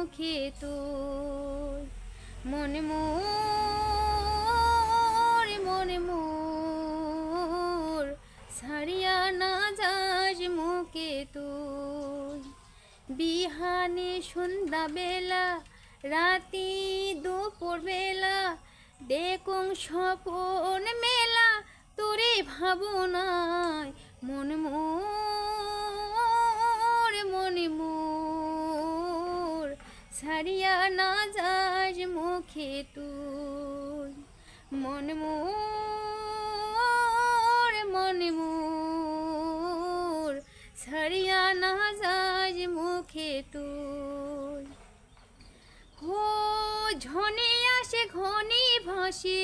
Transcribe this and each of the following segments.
মুখে তোর। মনে মোর ছাড়িয়া না যাস মুখে তোর। বিহানে সন্ধ্যা বেলা রাতি দুপুর বেলা দেখুং স্বপন মেলা তোরে ভাবনায়। মনে মোর ছাড়িয়া না যাস মুখে তুই। মনে মোর ছাড়িয়া না যাস মুখে তুই। হো ঝনে আসে ঘনে ভাসে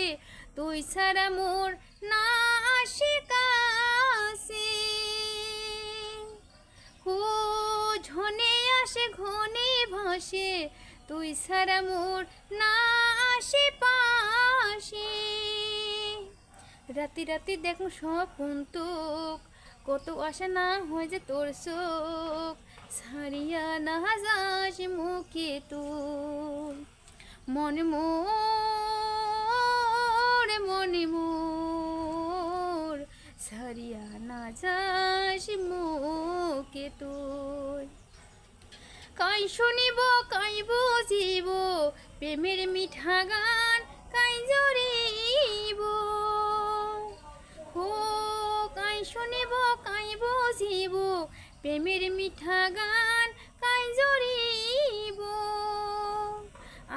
তুই ছাড়া মোর না আসে কাছে। হো ঝনে আসে ঘনে ভাসে তুই ছাড়া মোর না আসে পাশে। রাতি রাতি দেখুন স্বপন তোক কত আশা না হয় যে তোর চোখ। ছাড়িয়া না যাস মুখে তুই। মনে মোর ছাড়িয়া না যাস মুখে তুই। কাই শুনিব কাই বুঝিব প্রেমের মিঠা গান কাই জড়িব। হো কাই শুনিব কাই বুঝিব প্রেমের মিঠা গান কাই জড়িব।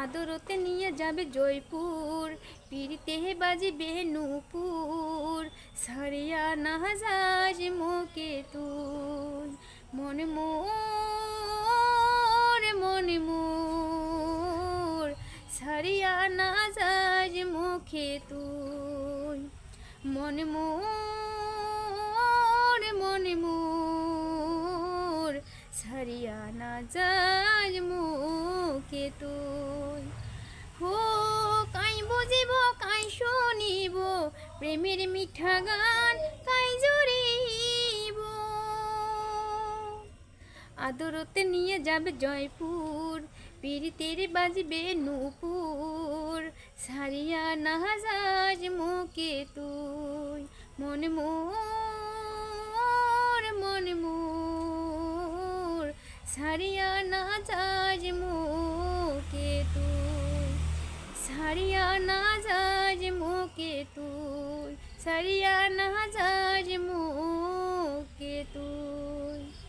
আদরতে নিয়ে যাবে জয়পুর পিড়িতে বাজিবে নূপুর। ছাড়িয়া না যাস মুখে তুই। মনে মোর ছাড়িয়া না যাস মুখে তুই। মনে মোর ছাড়িয়া না যাস মুখে তুই। হো কাই বুঝিব কাই শুনিব প্রেমের মিঠা গান কাই জড়িব। আদরতে নিয়ে যাবে জয়পুর পিড়িতের বাজবে নূপুর। ছাড়িয়া না যাস মুখে তুই। মনে মোর ছাড়িয়া না যাস মুখে তুই। ছাড়িয়া না যাস মুখে তুই। ছাড়িয়া না